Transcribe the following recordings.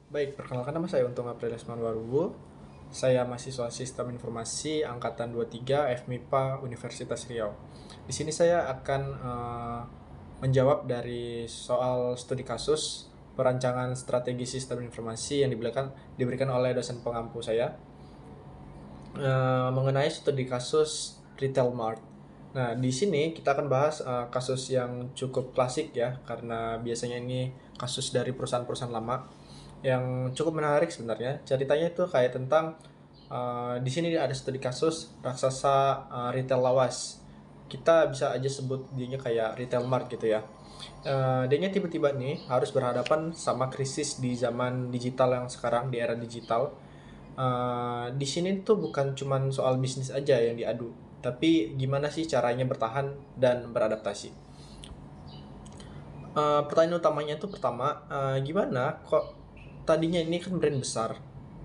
Baik, perkenalkan nama saya Untung April Lesman Warubu. Saya mahasiswa Sistem Informasi Angkatan 23 FMIPA Universitas Riau. Di sini saya akan menjawab dari soal studi kasus perancangan strategi sistem informasi yang diberikan oleh dosen pengampu saya mengenai studi kasus Retail Mart. Nah, di sini kita akan bahas kasus yang cukup klasik ya, karena biasanya ini kasus dari perusahaan-perusahaan lama yang cukup menarik sebenarnya. Ceritanya itu kayak tentang di sini ada studi kasus raksasa retail lawas. Kita bisa aja sebut dia kayak retail mart gitu ya. Dia tiba-tiba nih harus berhadapan sama krisis di zaman digital yang sekarang, di era digital. Di sini tuh bukan cuman soal bisnis aja yang diadu, tapi gimana sih caranya bertahan dan beradaptasi. Pertanyaan utamanya itu pertama, gimana kok tadinya ini kan brand besar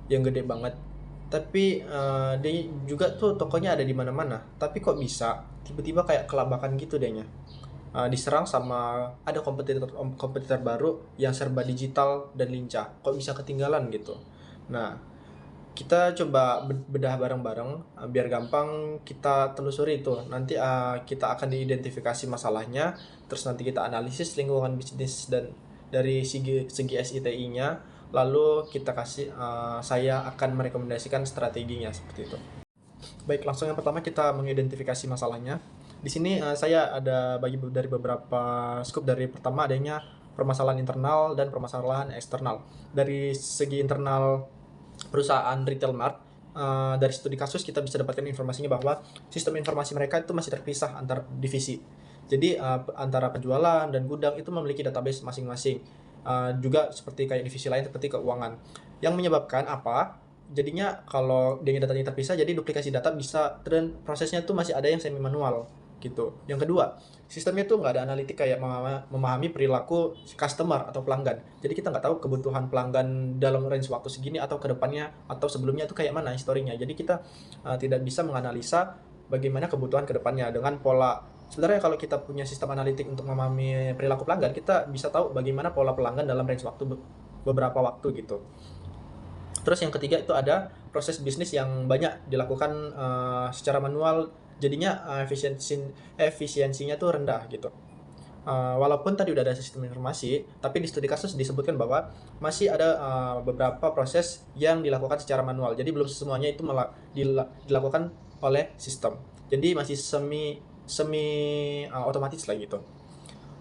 yang gede banget, tapi dia juga tuh tokonya ada di mana-mana, tapi kok bisa tiba-tiba kayak kelabakan gitu dehnya. Diserang sama ada kompetitor kompetitor baru yang serba digital dan lincah, kok bisa ketinggalan gitu. Nah, kita coba bedah bareng-bareng biar gampang kita telusuri itu. Nanti kita akan diidentifikasi masalahnya, terus nanti kita analisis lingkungan bisnis dan dari segi SITI-nya, lalu kita kasih saya akan merekomendasikan strateginya seperti itu. Baik, langsung yang pertama kita mengidentifikasi masalahnya. Di sini saya ada bagi dari beberapa scoop. Dari pertama adanya permasalahan internal dan permasalahan eksternal. Dari segi internal perusahaan retail mart, dari studi kasus kita bisa dapatkan informasinya bahwa sistem informasi mereka itu masih terpisah antar divisi. Jadi antara penjualan dan gudang itu memiliki database masing-masing. Juga seperti kayak divisi lain seperti keuangan. Yang menyebabkan apa? Jadinya kalau dengan datanya terpisah, jadi duplikasi data bisa, dan prosesnya tuh masih ada yang semi manual gitu. Yang kedua, sistemnya tuh nggak ada analitik kayak memahami perilaku customer atau pelanggan. Jadi kita nggak tahu kebutuhan pelanggan dalam range waktu segini atau kedepannya atau sebelumnya itu kayak mana historinya. Jadi kita tidak bisa menganalisa bagaimana kebutuhan kedepannya dengan pola. Sebenarnya kalau kita punya sistem analitik untuk memahami perilaku pelanggan, kita bisa tahu bagaimana pola pelanggan dalam range waktu beberapa waktu gitu. Terus yang ketiga itu ada proses bisnis yang banyak dilakukan secara manual, jadinya efisiensinya tuh rendah gitu. Walaupun tadi udah ada sistem informasi, tapi di studi kasus disebutkan bahwa masih ada beberapa proses yang dilakukan secara manual. Jadi belum semuanya itu dilakukan oleh sistem. Jadi masih semi semi otomatis lah gitu.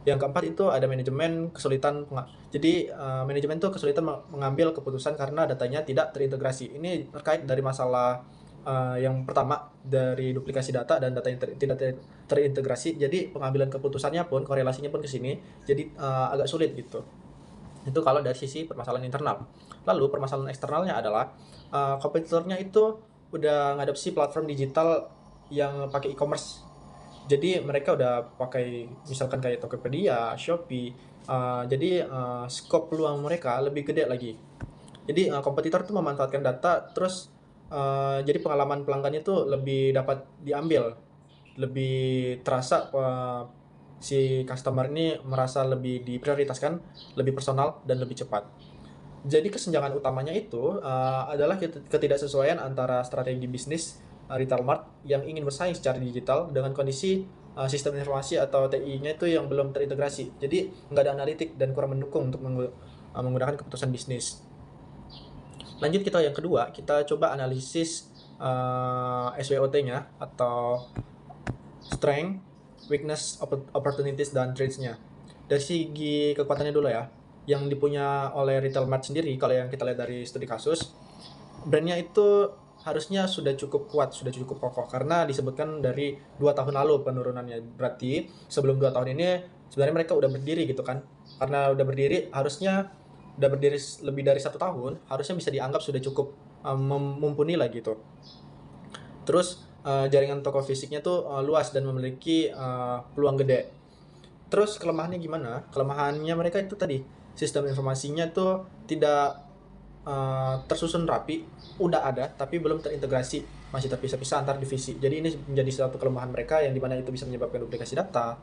Yang keempat itu ada manajemen kesulitan. Jadi manajemen itu kesulitan mengambil keputusan karena datanya tidak terintegrasi. Ini terkait dari masalah yang pertama dari duplikasi data dan data yang tidak terintegrasi. Jadi pengambilan keputusannya pun korelasinya pun ke sini. Jadi agak sulit gitu. Itu kalau dari sisi permasalahan internal. Lalu permasalahan eksternalnya adalah kompetitornya itu udah ngadepsi platform digital yang pakai e-commerce. Jadi mereka udah pakai misalkan kayak Tokopedia, Shopee. Jadi scope peluang mereka lebih gede lagi. Jadi kompetitor tuh memanfaatkan data, terus jadi pengalaman pelanggannya tuh lebih dapat diambil, lebih terasa si customer ini merasa lebih diprioritaskan, lebih personal dan lebih cepat. Jadi kesenjangan utamanya itu adalah ketidaksesuaian antara strategi bisnis retail mart yang ingin bersaing secara digital dengan kondisi sistem informasi atau TI-nya itu yang belum terintegrasi. Jadi nggak ada analitik dan kurang mendukung untuk menggunakan keputusan bisnis. Lanjut kita yang kedua, kita coba analisis SWOT-nya atau strength, weakness, opportunities, dan traits-nya. Dari segi kekuatannya dulu ya, yang dipunya oleh retail mart sendiri, kalau yang kita lihat dari studi kasus, brandnya itu harusnya sudah cukup kuat, sudah cukup kokoh, karena disebutkan dari 2 tahun lalu penurunannya. Berarti sebelum 2 tahun ini sebenarnya mereka udah berdiri gitu kan. Karena udah berdiri, harusnya udah berdiri lebih dari 1 tahun, harusnya bisa dianggap sudah cukup mumpuni lah gitu. Terus jaringan toko fisiknya tuh luas dan memiliki peluang gede. Terus kelemahannya gimana? Kelemahannya mereka itu tadi sistem informasinya tuh tidak tersusun rapi, udah ada tapi belum terintegrasi, masih terpisah-pisah antar divisi. Jadi ini menjadi satu kelemahan mereka yang dimana itu bisa menyebabkan duplikasi data,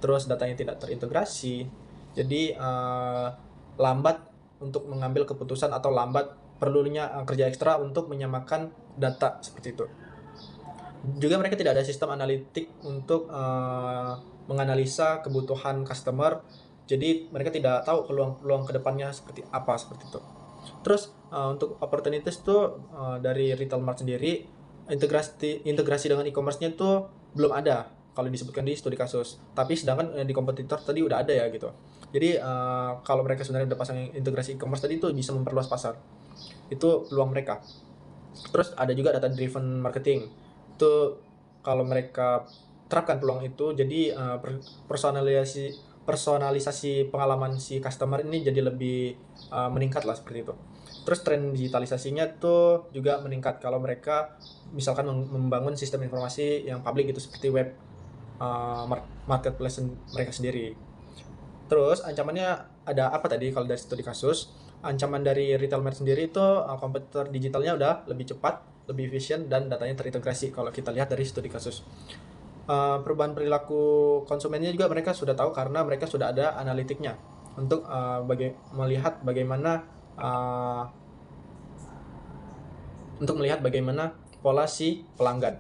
terus datanya tidak terintegrasi, jadi lambat untuk mengambil keputusan atau lambat perlunya kerja ekstra untuk menyamakan data seperti itu. Juga mereka tidak ada sistem analitik untuk menganalisa kebutuhan customer, jadi mereka tidak tahu peluang-peluang kedepannya seperti apa seperti itu. Terus untuk opportunities tuh dari retail mart sendiri, integrasi dengan e-commerce-nya tuh belum ada kalau disebutkan di studi kasus. Tapi sedangkan di kompetitor tadi udah ada ya gitu. Jadi kalau mereka sebenarnya udah pasang integrasi e-commerce tadi itu bisa memperluas pasar. Itu peluang mereka. Terus ada juga data driven marketing. Itu kalau mereka terapkan peluang itu, jadi personalisasi pengalaman si customer ini jadi lebih meningkat lah seperti itu. Terus tren digitalisasinya tuh juga meningkat kalau mereka misalkan membangun sistem informasi yang publik gitu seperti web marketplace mereka sendiri. Terus ancamannya ada apa tadi kalau dari studi kasus? Ancaman dari retail mart sendiri itu kompetitor digitalnya udah lebih cepat, lebih efisien dan datanya terintegrasi kalau kita lihat dari studi kasus. Perubahan perilaku konsumennya juga mereka sudah tahu karena mereka sudah ada analitiknya untuk melihat bagaimana pola si pelanggan.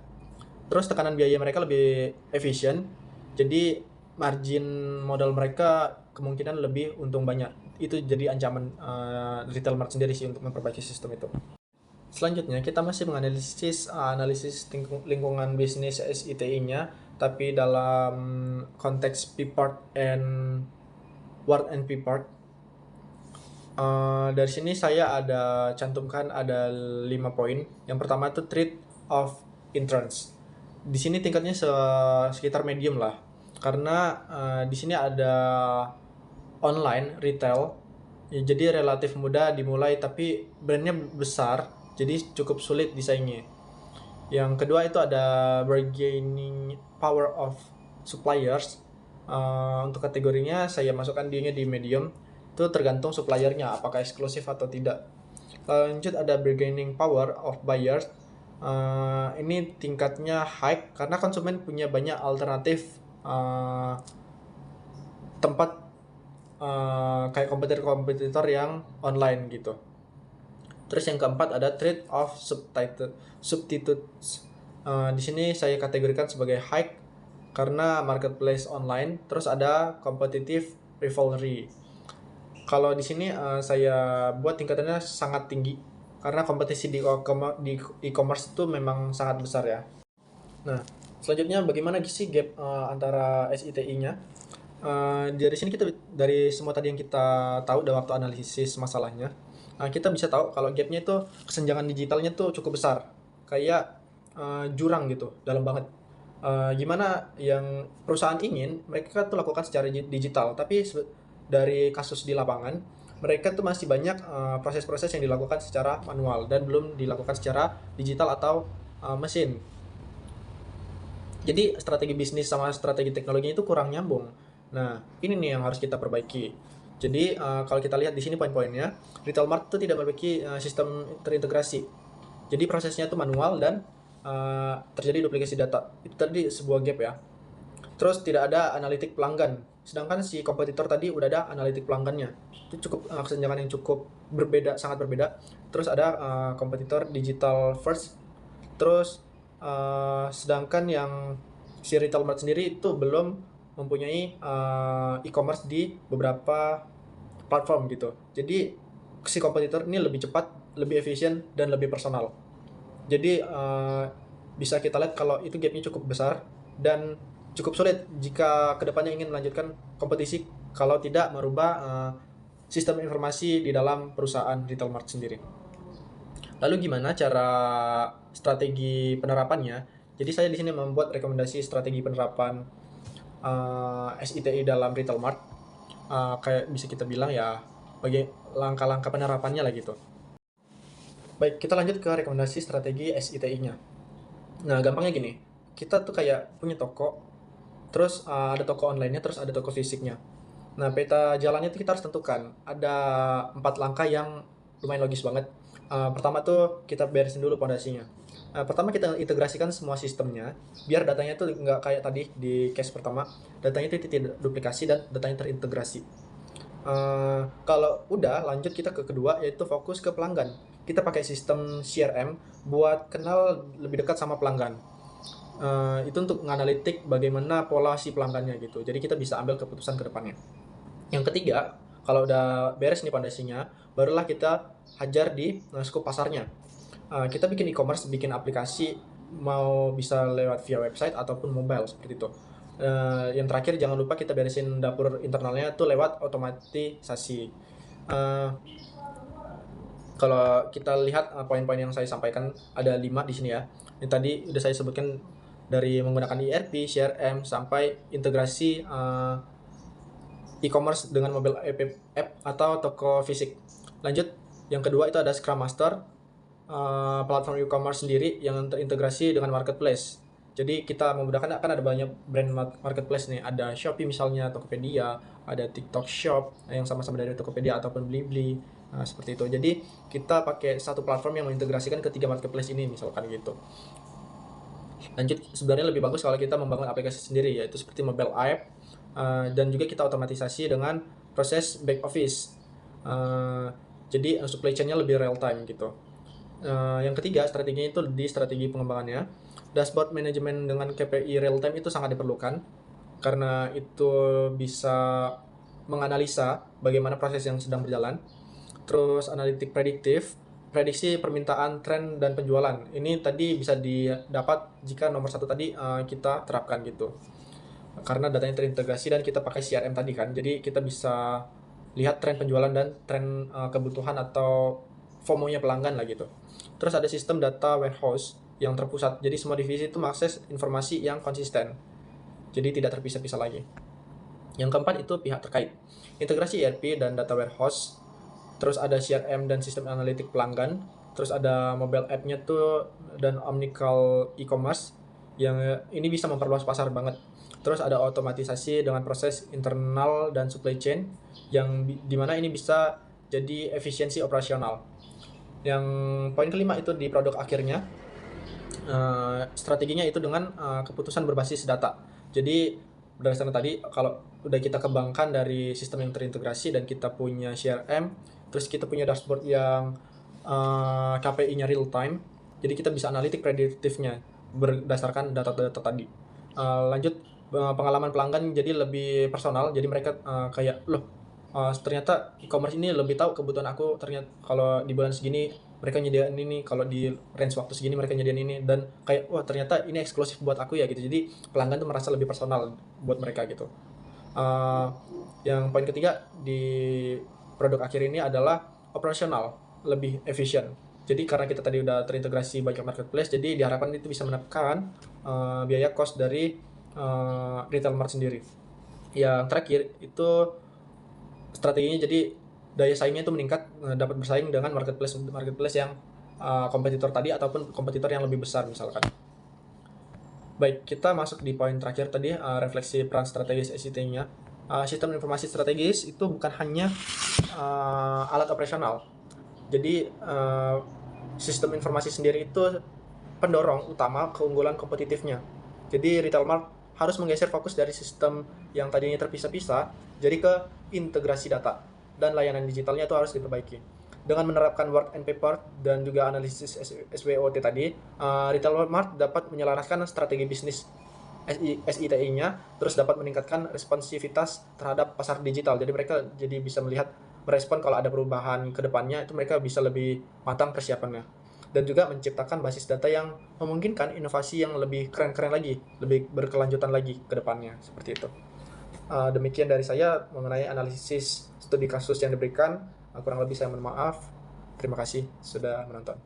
Terus tekanan biaya mereka lebih efisien, jadi margin modal mereka kemungkinan lebih untung banyak. Itu jadi ancaman retail mart sendiri sih untuk memperbaiki sistem itu. Selanjutnya kita masih menganalisis analisis lingkungan bisnis SITI-nya, tapi dalam konteks P-part and Word and P-part. Dari sini saya ada cantumkan ada 5 poin. Yang pertama itu trade of interest. Di sini tingkatnya sekitar medium lah, karena di sini ada online retail, ya, jadi relatif mudah dimulai tapi brandnya besar, jadi cukup sulit disaingi. Yang kedua itu ada bargaining power of suppliers. Untuk kategorinya saya masukkan dia di medium, itu tergantung suppliernya apakah eksklusif atau tidak. Lanjut ada bargaining power of buyers. Ini tingkatnya high karena konsumen punya banyak alternatif tempat kayak kompetitor yang online gitu. Terus yang keempat ada trade of substitutes. Di sini saya kategorikan sebagai high karena marketplace online. Terus ada competitive rivalry. Kalau di sini saya buat tingkatannya sangat tinggi karena kompetisi di e-commerce itu memang sangat besar ya. Nah, selanjutnya bagaimana sih gap antara SITI-nya? Dari sini dari semua tadi yang kita tahu dalam waktu analisis masalahnya, kita bisa tahu kalau gapnya itu kesenjangan digitalnya tuh cukup besar, kayak jurang gitu, dalam banget. Gimana yang perusahaan ingin mereka tuh lakukan secara digital, tapi dari kasus di lapangan mereka tuh masih banyak proses-proses yang dilakukan secara manual dan belum dilakukan secara digital atau mesin. Jadi strategi bisnis sama strategi teknologinya itu kurang nyambung. Nah, ini nih yang harus kita perbaiki. Jadi kalau kita lihat di sini poin-poinnya, retail mart itu tidak memiliki sistem terintegrasi. Jadi prosesnya itu manual dan terjadi duplikasi data. Itu tadi sebuah gap ya. Terus tidak ada analitik pelanggan. Sedangkan si kompetitor tadi udah ada analitik pelanggannya. Itu cukup kesenjangan yang cukup berbeda, sangat berbeda. Terus ada kompetitor digital first. Terus sedangkan yang si retail mart sendiri itu belum mempunyai e-commerce di beberapa platform gitu. Jadi si kompetitor ini lebih cepat, lebih efisien dan lebih personal. Jadi bisa kita lihat kalau itu gapnya cukup besar dan cukup sulit jika kedepannya ingin melanjutkan kompetisi kalau tidak merubah sistem informasi di dalam perusahaan retail mart sendiri. Lalu gimana cara strategi penerapannya? Jadi saya di sini membuat rekomendasi strategi penerapan SITI dalam retail mart. Kayak bisa kita bilang ya, bagi langkah-langkah penerapannya lah gitu. Baik, kita lanjut ke rekomendasi strategi SITI-nya. Nah, gampangnya gini, kita tuh kayak punya toko, terus ada toko online-nya, terus ada toko fisiknya. Nah, peta jalannya tuh kita harus tentukan. Ada 4 langkah yang lumayan logis banget. Pertama tuh kita beresin dulu pondasinya. Pertama kita integrasikan semua sistemnya, biar datanya tuh nggak kayak tadi di case pertama, datanya itu tidak duplikasi dan datanya terintegrasi. Kalau udah lanjut kita ke kedua, yaitu fokus ke pelanggan. Kita pakai sistem CRM buat kenal lebih dekat sama pelanggan. Itu untuk menganalitik bagaimana pola si pelanggannya gitu. Jadi kita bisa ambil keputusan ke depannya. Yang ketiga, kalau udah beres nih pondasinya, barulah kita hajar di scope pasarnya. Kita bikin e-commerce, bikin aplikasi, mau bisa lewat via website ataupun mobile seperti itu. Yang terakhir jangan lupa kita beresin dapur internalnya tuh lewat otomatisasi. Uh, Kalau kita lihat poin-poin yang saya sampaikan ada 5 di sini ya. Yang tadi udah saya sebutkan dari menggunakan ERP, CRM sampai integrasi e-commerce dengan mobile app atau toko fisik. Lanjut, yang kedua itu ada Scrum Master, platform e-commerce sendiri yang terintegrasi dengan marketplace. Jadi kita memudahkan, kan ada banyak brand marketplace nih, ada Shopee misalnya, Tokopedia, ada TikTok Shop yang sama-sama dari Tokopedia ataupun Blibli, seperti itu. Jadi kita pakai satu platform yang mengintegrasikan ketiga marketplace ini misalkan gitu. Lanjut, sebenarnya lebih bagus kalau kita membangun aplikasi sendiri, yaitu seperti mobile app, dan juga kita otomatisasi dengan proses back office. Jadi supply chain-nya lebih real time gitu. Yang ketiga, strateginya itu di strategi pengembangannya. Dashboard manajemen dengan KPI real time itu sangat diperlukan karena itu bisa menganalisa bagaimana proses yang sedang berjalan. Terus analitik prediktif, prediksi permintaan, tren, dan penjualan. Ini tadi bisa didapat jika nomor satu tadi kita terapkan gitu. Karena datanya terintegrasi dan kita pakai CRM tadi kan, jadi kita bisa lihat tren penjualan dan tren kebutuhan atau FOMO-nya pelanggan lah gitu. Terus ada sistem data warehouse yang terpusat, jadi semua divisi itu mengakses informasi yang konsisten, jadi tidak terpisah-pisah lagi. Yang keempat itu pihak terkait, integrasi ERP dan data warehouse, terus ada CRM dan sistem analitik pelanggan, terus ada mobile app-nya tuh dan omnichannel e-commerce yang ini bisa memperluas pasar banget. Terus ada otomatisasi dengan proses internal dan supply chain yang dimana ini bisa jadi efisiensi operasional. Yang poin kelima itu di produk akhirnya, strateginya itu dengan keputusan berbasis data. Jadi berdasarkan tadi, kalau udah kita kembangkan dari sistem yang terintegrasi dan kita punya CRM, terus kita punya dashboard yang KPI-nya real time, jadi kita bisa analitik prediktifnya berdasarkan data-data tadi. Lanjut, pengalaman pelanggan jadi lebih personal, jadi mereka kayak loh, ternyata e-commerce ini lebih tahu kebutuhan aku, ternyata kalau di bulan segini mereka nyediain ini, kalau di range waktu segini mereka nyediain ini, dan kayak wah ternyata ini eksklusif buat aku ya gitu. Jadi pelanggan tuh merasa lebih personal buat mereka gitu. Yang poin ketiga di produk akhir ini adalah operasional, lebih efisien. Jadi karena kita tadi udah terintegrasi banyak marketplace, jadi diharapkan itu bisa menekan biaya cost dari retail mart sendiri. Yang terakhir itu strateginya, jadi daya saingnya itu meningkat, dapat bersaing dengan marketplace yang kompetitor tadi ataupun kompetitor yang lebih besar misalkan. Baik, kita masuk di poin terakhir tadi, refleksi peran strategis SIT-nya. Sistem informasi strategis itu bukan hanya alat operasional. Jadi sistem informasi sendiri itu pendorong utama keunggulan kompetitifnya. Jadi retail mart harus menggeser fokus dari sistem yang tadinya terpisah-pisah jadi ke integrasi data, dan layanan digitalnya itu harus diperbaiki. Dengan menerapkan work and paper dan juga analisis SWOT tadi, retail mart dapat menyelaraskan strategi bisnis SITI-nya, terus dapat meningkatkan responsivitas terhadap pasar digital. Jadi mereka jadi bisa melihat, merespon kalau ada perubahan ke depannya, itu mereka bisa lebih matang persiapannya. Dan juga menciptakan basis data yang memungkinkan inovasi yang lebih keren-keren lagi, lebih berkelanjutan lagi ke depannya, seperti itu. Demikian dari saya mengenai analisis studi kasus yang diberikan. Kurang lebih saya mohon maaf. Terima kasih sudah menonton.